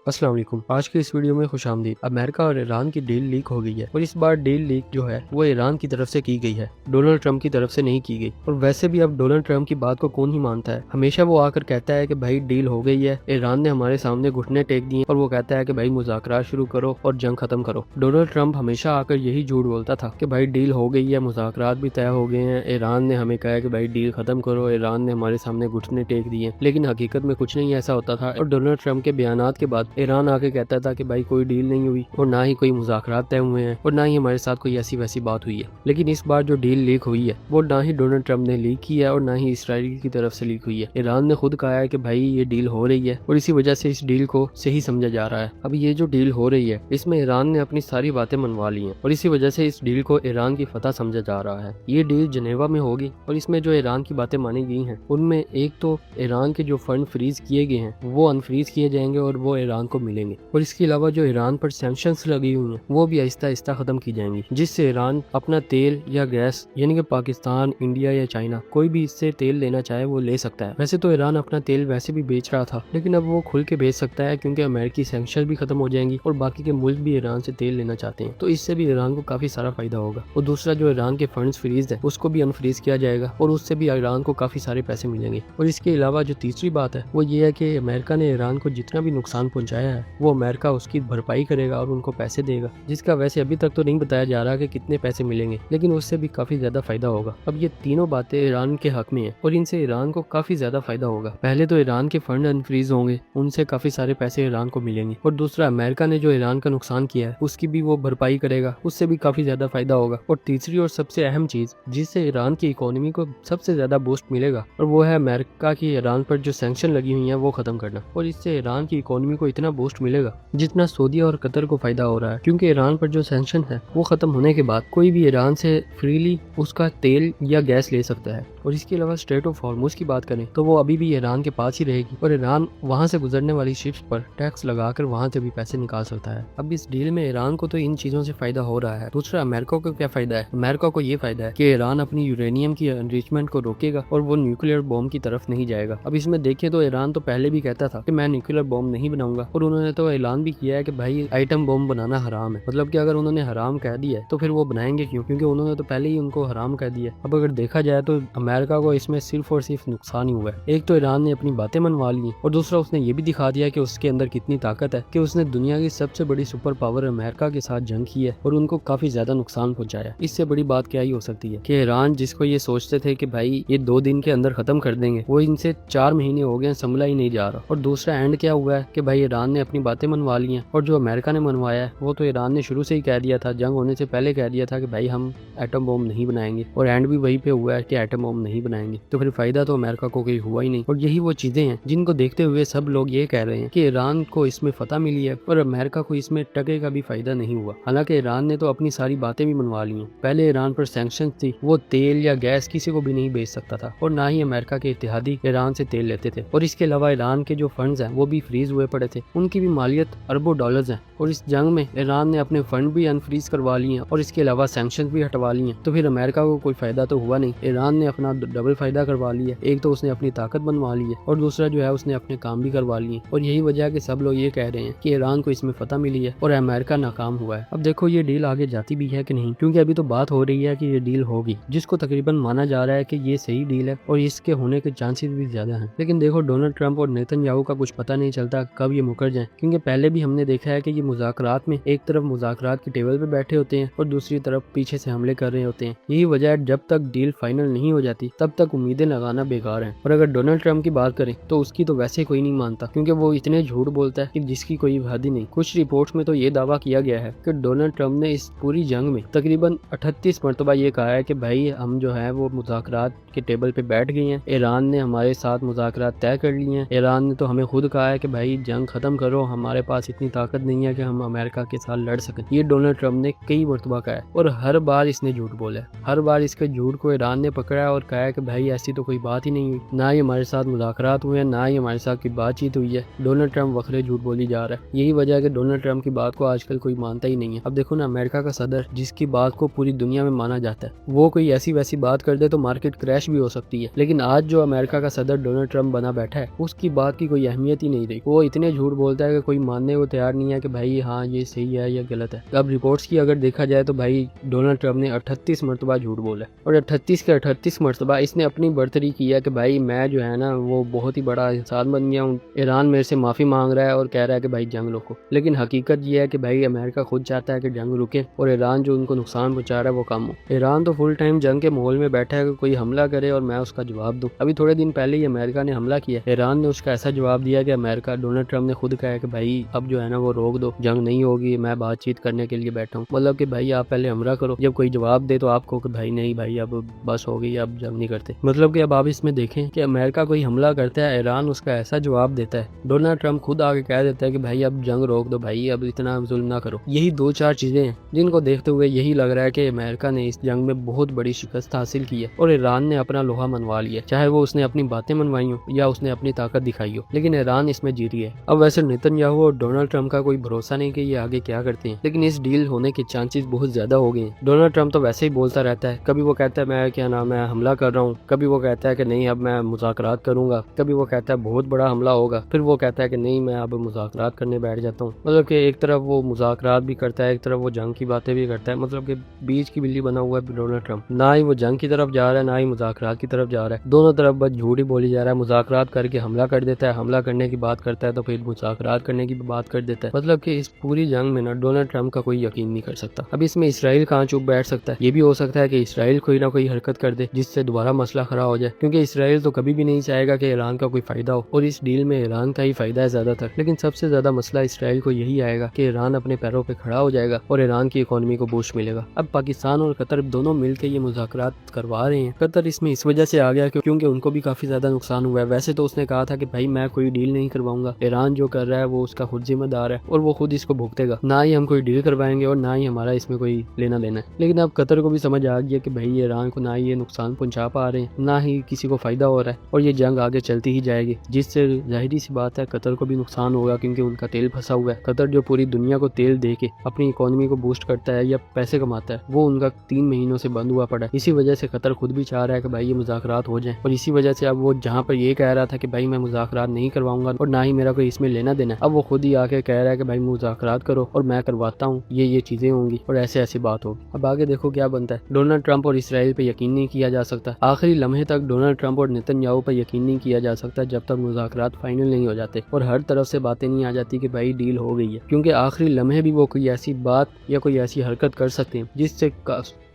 अस्सलाम वालेकुम। आज की इस वीडियो में खुश आमदीद। अमेरिका और ईरान की डील लीक हो गई है और इस बार डील लीक जो है वो ईरान की तरफ से की गई है, डोनाल्ड ट्रंप की तरफ से नहीं की गई। और वैसे भी अब डोनाल्ड ट्रंप की बात को कौन ही मानता है। हमेशा वो आकर कहता है कि भाई डील हो गई है, ईरान ने हमारे सामने घुटने टेक दिए और वो कहता है कि भाई मुज़ाकरात शुरू करो और जंग खत्म करो। डोनाल्ड ट्रंप हमेशा आकर यही झूठ बोलता था कि भाई डील हो गई है, मुज़ाकरात भी तय हो गए हैं, ईरान ने हमें कहा कि भाई डील खत्म करो, ईरान ने हमारे सामने घुटने टेक दिए। लेकिन हकीकत में कुछ नहीं ऐसा होता था और डोनाल्ड ट्रंप के बयानात के बाद ईरान आके कहता था कि भाई कोई डील नहीं हुई और ना ही कोई मुज़ाकरात तय हुए हैं और ना ही हमारे साथ कोई ऐसी वैसी बात हुई है। लेकिन इस बार जो डील लीक हुई है वो ना ही डोनाल्ड ट्रंप ने लीक की है और ना ही इसराइल की तरफ से लीक हुई है। ईरान ने खुद कहा है कि भाई ये डील हो रही है और इसी वजह से इस डील को सही समझा जा रहा है। अब ये जो डील हो रही है इसमें ईरान ने अपनी सारी बातें मनवा ली हैं और इसी वजह से इस डील को ईरान की फतह समझा जा रहा है। ये डील जनेवा में होगी और इसमें जो ईरान की बातें मानी गई हैं उनमें एक तो ईरान के जो फंड फ्रीज किए गए हैं वो अनफ्रीज किए जाएंगे और वो ईरान को मिलेंगे। और इसके अलावा जो ईरान पर सैंक्शंस लगी हुई हैं वो भी आहिस्ता आहिस्ता खत्म की जाएंगी, जिससे ईरान अपना तेल या गैस यानी कि पाकिस्तान, इंडिया या चाइना कोई भी इससे तेल लेना चाहे वो ले सकता है। वैसे तो ईरान अपना तेल वैसे भी बेच रहा था लेकिन अब वो खुल के बेच सकता है क्योंकि अमेरिकी सैंक्शन भी खत्म हो जाएंगी और बाकी के मुल्क भी ईरान से तेल लेना चाहते हैं, तो इससे भी ईरान को काफी सारा फायदा होगा। और दूसरा जो ईरान के फंड्स फ्रीज है उसको भी अनफ्रीज किया जाएगा और उससे भी ईरान को काफी सारे पैसे मिलेंगे। और इसके अलावा जो तीसरी बात है वो ये है कि अमेरिका ने ईरान को जितना भी नुकसान पहुंचाया है वो अमेरिका उसकी भरपाई करेगा और उनको पैसे देगा, जिसका वैसे अभी तक तो नहीं बताया जा रहा कि कितने पैसे मिलेंगे, लेकिन उससे भी काफी ज्यादा फायदा होगा। अब ये तीनों बातें ईरान के हक में है और इनसे ईरान को काफी ज्यादा फायदा होगा। पहले तो ईरान के फंड अनफ्रीज होंगे, उनसे काफी सारे पैसे ईरान को मिलेंगे। और दूसरा अमेरिका ने जो ईरान का नुकसान किया है उसकी भी वो भरपाई करेगा, उससे भी काफी ज्यादा फायदा होगा। और तीसरी और सबसे अहम चीज जिससे ईरान की इकोनॉमी को सबसे ज्यादा बूस्ट मिलेगा और वो है अमेरिका की ईरान पर जो सैंक्शन लगी हुई है वो खत्म करना। और इससे ईरान की इकोनॉमी को इतना बूस्ट मिलेगा जितना सऊदी और कतर को फायदा हो रहा है, क्योंकि ईरान पर जो सैंक्शन है वो खत्म होने के बाद कोई भी ईरान से फ्रीली उसका तेल या गैस ले सकता है। और इसके अलावा स्ट्रेट ऑफ हॉर्मुज की बात करें तो वो अभी भी ईरान के पास ही रहेगी और ईरान वहां से गुजरने वाली शिप्स पर टैक्स लगाकर वहां से भी पैसे निकाल सकता है। अब इस डील में ईरान को तो इन चीजों से फायदा हो रहा है। दूसरा अमेरिका को क्या फायदा है? अमेरिका को ये फायदा है कि ईरान अपनी यूरेनियम की एनरिचमेंट को रोकेगा और वो न्यूक्लियर बॉम्ब की तरफ नहीं जाएगा। अब इसमें देखें तो ईरान तो पहले भी कहता था कि मैं न्यूक्लियर बॉम्ब नहीं बनाऊंगा और उन्होंने तो ऐलान भी किया है कि भाई आइटम बॉम्ब बनाना हराम है। मतलब कि अगर उन्होंने हराम कह दिया है तो फिर वो बनाएंगे क्यों? क्योंकि उन्होंने तो पहले ही उनको हराम कह दिया। अब अगर देखा जाए तो अमेरिका को इसमें सिर्फ और सिर्फ नुकसान ही हुआ है। एक तो ईरान ने अपनी बातें मनवा ली और दूसरा उसने ये भी दिखा दिया कि उसके अंदर कितनी ताकत है कि उसने दुनिया की सबसे बड़ी सुपर पावर अमेरिका के साथ जंग की है और उनको काफी ज्यादा नुकसान पहुंचाया। इससे बड़ी बात क्या ही हो सकती है कि ईरान जिसको ये सोचते थे कि भाई ये 2 दिन के अंदर खत्म कर देंगे, वो इनसे 4 महीने हो गए संभला ही नहीं जा रहा। और दूसरा एंड क्या हुआ है कि भाई ईरान ने अपनी बातें मनवा ली हैं और जो अमेरिका ने मनवाया है वो तो ईरान ने शुरू से ही कह दिया था, जंग होने से पहले कह दिया था कि भाई हम एटम बॉम्ब नहीं बनाएंगे और एंड भी वहीं पे हुआ है कि एटम बॉम्ब नहीं बनाएंगे। तो फिर फायदा तो अमेरिका को कोई हुआ ही नहीं। और यही वो चीजें हैं जिनको देखते हुए सब लोग ये कह रहे हैं कि ईरान को इसमें फतह मिली है और अमेरिका को इसमें टके का भी फायदा नहीं हुआ। हालांकि ईरान ने तो अपनी सारी बातें भी मनवा ली हैं। पहले ईरान पर सैंक्शन थी, वो तेल या गैस किसी को भी नहीं बेच सकता था और ना ही अमेरिका के इत्तेहादी ईरान से तेल लेते थे। और इसके अलावा ईरान के जो फंड्स हैं वो भी फ्रीज हुए पड़े थे, उनकी भी मालियत अरबों डॉलर्स है। और इस जंग में ईरान ने अपने फंड भी अनफ्रीज करवा लिए हैं और इसके अलावा सैंक्शन भी हटवा लिए हैं। तो फिर अमेरिका को कोई फायदा तो हुआ नहीं। ईरान ने अपना डबल फायदा करवा लिया, एक तो उसने अपनी ताकत बनवा ली है और दूसरा जो है उसने अपने काम भी करवा लिए। और यही वजह है कि सब लोग ये कह रहे हैं कि ईरान को इसमें फतह मिली है और अमेरिका नाकाम हुआ है। अब देखो ये डील आगे जाती भी है कि नहीं, क्योंकि अभी तो बात हो रही है कि ये डील होगी, जिसको तकरीबन माना जा रहा है कि ये सही डील है और इसके होने के चांसेस भी ज्यादा हैं। लेकिन देखो डोनाल्ड ट्रंप और नेतन्याहू का कुछ पता नहीं चलता कब ये मुकर जाए, क्योंकि पहले भी हमने देखा है कि ये मुज़ाकरात में एक तरफ मुज़ाकरात की टेबल पे बैठे होते हैं और दूसरी तरफ पीछे से हमले कर रहे होते हैं। यही वजह है जब तक डील फाइनल नहीं हो जाती तब तक उम्मीदें लगाना बेकार है। और अगर डोनाल्ड ट्रंप की बात करें तो उसकी तो वैसे कोई नहीं मानता, क्योंकि वो इतने झूठ बोलता है कि जिसकी कोई हद ही नहीं। कुछ रिपोर्ट्स में तो ये दावा किया गया है कि डोनाल्ड ट्रंप ने इस पूरी जंग में तकरीबन 38 मरतबा ये कहा है कि भाई हम जो है वो मुज़ाकरात के टेबल पे बैठ गए हैं, ईरान ने हमारे साथ मुज़ाकरात तय कर लिए हैं, ईरान ने तो हमें खुद कहा है कि भाई जंग खत्म करो, हमारे पास इतनी ताकत नहीं है कि हम अमेरिका के साथ लड़ सकें। ये डोनाल्ड ट्रंप ने कई मरतबा कहा है और हर बार इसने झूठ बोला है। हर बार इसके झूठ को ईरान ने पकड़ा और कहा है कि भाई ऐसी तो कोई बात ही नहीं हुई, ना ही हमारे साथ मुज़ाकरात हुए हैं, ना ही हमारे साथ कोई बातचीत हुई है। डोनाल्ड ट्रंप वखरे झूठ बोली जा रहा है। यही वजह है कि डोनाल्ड ट्रंप की बात को आजकल कोई मानता ही नहीं है। अब देखो ना, अमेरिका का सदर जिसकी बात को पूरी दुनिया में माना जाता है, वो कोई ऐसी वैसी बात कर दे तो मार्केट क्रैश भी हो सकती है। लेकिन आज जो अमेरिका का सदर डोनाल्ड ट्रंप बना बैठा है उसकी बात की कोई अहमियत ही नहीं रही। वो इतने झूठ جھوٹ بولتا ہے کہ کوئی ماننے کو تیار نہیں ہے کہ بھائی ہاں یہ صحیح ہے یا غلط ہے۔ اب رپورٹس کی اگر دیکھا جائے تو بھائی ڈونلڈ ٹرمپ نے 38 مرتبہ جھوٹ بولا ہے، اور 38 کے 38 مرتبہ اس نے اپنی برتری کی ہے کہ بھائی میں جو ہے نا وہ بہت ہی بڑا انسان بن گیا ہوں، ایران میرے سے معافی مانگ رہا ہے اور کہہ رہا ہے کہ بھائی جنگ روکو، لیکن حقیقت یہ ہے کہ بھائی امریکہ خود چاہتا ہے کہ جنگ رکے اور ایران جو ان کو نقصان پہنچا رہا ہے وہ کم ہو۔ ایران تو فل ٹائم جنگ کے ماحول میں بیٹھا ہے کہ کوئی حملہ کرے اور میں اس کا جواب دوں۔ ابھی تھوڑے دن پہلے ہی امریکہ نے حملہ کیا، ایران نے اس کا ایسا جواب دیا کہ امریکہ ڈونلڈ ٹرمپ نے خود کہا ہے کہ بھائی اب جو ہے نا وہ روک دو، جنگ نہیں ہوگی، میں بات چیت کرنے کے لیے بیٹھا ہوں۔ مطلب کہ بھائی آپ پہلے حملہ کرو، جب کوئی جواب دے تو آپ کو کہ بھائی نہیں بھائی اب بس ہو گئی، اب جنگ نہیں کرتے۔ مطلب کہ اب آپ اس میں دیکھیں کہ امریکہ کوئی حملہ کرتا ہے، ایران اس کا ایسا جواب دیتا ہے، ڈونلڈ ٹرمپ خود آگے کہہ دیتا ہے کہ بھائی اب جنگ روک دو، بھائی اب اتنا ظلم نہ کرو۔ یہی دو چار چیزیں ہیں جن کو دیکھتے ہوئے یہی لگ رہا ہے کہ امریکہ نے اس جنگ میں بہت بڑی شکست حاصل کی ہے اور ایران نے اپنا لوہا منوا لیا، چاہے وہ اس نے اپنی باتیں منوائی ہوں یا اس نے اپنی طاقت دکھائی ہو، لیکن ایران اس میں جیتی ہے۔ اب ویسے نیتن یاہو اور ڈونلڈ ٹرمپ کا کوئی بھروسہ نہیں کہ یہ آگے کیا کرتے ہیں، لیکن اس ڈیل ہونے کے چانسز بہت زیادہ ہو گئے ہیں۔ ڈونلڈ ٹرمپ تو ویسے ہی بولتا رہتا ہے، کبھی وہ کہتا ہے میں کیا نام ہے حملہ کر رہا ہوں، کبھی وہ کہتا ہے کہ نہیں اب میں مذاکرات کروں گا، کبھی وہ کہتا ہے بہت بڑا حملہ ہوگا، پھر وہ کہتا ہے کہ نہیں میں اب مذاکرات کرنے بیٹھ جاتا ہوں۔ مطلب کہ ایک طرف وہ مذاکرات بھی کرتا ہے، ایک طرف وہ جنگ کی باتیں بھی کرتا ہے، مطلب کہ بیچ کی بلی بنا ہوا ہے ڈونلڈ ٹرمپ، نہ ہی وہ جنگ کی طرف جا رہا ہے نہ ہی مذاکرات کی طرف جا رہا ہے، دونوں طرف بس جھوٹ ہی بولی جا رہا ہے۔ مذاکرات کر کے حملہ کر دیتا ہے، حملہ کرنے کی بات کرتا ہے تو پھر مذاکرات کرنے کی بات کر دیتا ہے۔ مطلب کہ اس پوری جنگ میں نا ڈونلڈ ٹرمپ کا کوئی یقین نہیں کر سکتا۔ اب اس میں اسرائیل کہاں چپ بیٹھ سکتا ہے؟ یہ بھی ہو سکتا ہے کہ اسرائیل کوئی نہ کوئی حرکت کر دے جس سے دوبارہ مسئلہ کھڑا ہو جائے، کیونکہ اسرائیل تو کبھی بھی نہیں چاہے گا کہ ایران کا کوئی فائدہ ہو، اور اس ڈیل میں ایران کا ہی فائدہ ہے زیادہ تر۔ لیکن سب سے زیادہ مسئلہ اسرائیل کو یہی آئے گا کہ ایران اپنے پیروں پہ کھڑا ہو جائے گا اور ایران کی اکانومی کو بوسٹ ملے گا۔ اب پاکستان اور قطر دونوں مل کے یہ مذاکرات کروا رہے ہیں۔ قطر اس میں اس وجہ سے آ گیا کیونکہ ان کو بھی کافی زیادہ نقصان ہوا ہے۔ ویسے تو اس نے کہا تھا کہ بھائی میں کوئی ڈیل نہیں کرواؤں گا، ایران جو کر رہا ہے وہ اس کا خود ذمہ دار ہے اور وہ خود اس کو بھگتے گا، نہ ہی ہم کوئی ڈیل کروائیں گے اور نہ ہی ہمارا اس میں کوئی لینا دینا ہے۔ لیکن اب قطر کو بھی سمجھ آ گیا کہ بھائی ایران کو نہ ہی یہ نقصان پہنچا پا رہے ہیں، نہ ہی کسی کو فائدہ ہو رہا ہے، اور یہ جنگ آگے چلتی ہی جائے گی، جس سے ظاہری سی بات ہے قطر کو بھی نقصان ہوگا کیونکہ ان کا تیل پھنسا ہوا ہے۔ قطر جو پوری دنیا کو تیل دے کے اپنی اکانومی کو بوسٹ کرتا ہے یا پیسے کماتا ہے، وہ ان کا 3 مہینوں سے بند ہوا پڑا ہے۔ اسی وجہ سے قطر خود بھی چاہ رہا ہے کہ بھائی یہ مذاکرات ہو جائیں، اور اسی وجہ سے اب وہ جہاں پر یہ کہہ رہا تھا کہ بھائی میں مذاکرات نہیں کرواؤں گا اور نہ ہی میرا کوئی اس میں لینا دینا ہے، اب وہ خود ہی آ کے کہہ رہا ہے کہ بھائی مذاکرات کرو اور میں کرواتا ہوں، یہ چیزیں ہوں گی اور ایسی بات ہوگی۔ اب آگے دیکھو کیا بنتا ہے۔ ڈونلڈ ٹرمپ اور اسرائیل پہ یقین نہیں کیا جا سکتا، آخری لمحے تک ڈونلڈ ٹرمپ اور نیتن یاہو پہ یقین نہیں کیا جا سکتا جب تک مذاکرات فائنل نہیں ہو جاتے اور ہر طرف سے باتیں نہیں آ جاتی کہ بھائی ڈیل ہو گئی ہے، کیونکہ آخری لمحے بھی وہ کوئی ایسی بات یا کوئی ایسی حرکت کر سکتے ہیں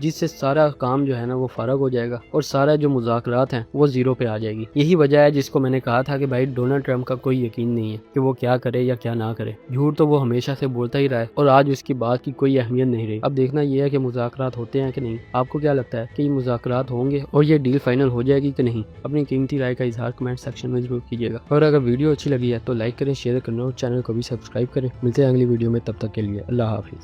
جس سے سارا کام جو ہے نا وہ فارغ ہو جائے گا اور سارا جو مذاکرات ہیں وہ زیرو پہ آ جائے گی۔ یہی وجہ ہے جس کو میں نے کہا تھا کہ بھائی ڈونلڈ ٹرمپ کا کوئی یقین نہیں ہے کہ وہ کیا کرے یا کیا نہ کرے، جھوٹ تو وہ ہمیشہ سے بولتا ہی رہا ہے اور آج اس کی بات کی کوئی اہمیت نہیں رہی۔ اب دیکھنا یہ ہے کہ مذاکرات ہوتے ہیں کہ نہیں۔ آپ کو کیا لگتا ہے کہ یہ مذاکرات ہوں گے اور یہ ڈیل فائنل ہو جائے گی کہ نہیں؟ اپنی قیمتی رائے کا اظہار کمنٹ سیکشن میں ضرور کیجیے گا، اور اگر ویڈیو اچھی لگی ہے تو لائک کریں، شیئر کریں اور چینل کو بھی سبسکرائب کریں۔ ملتے ہیں اگلی ویڈیو میں، تب تک کے لیے اللہ حافظ۔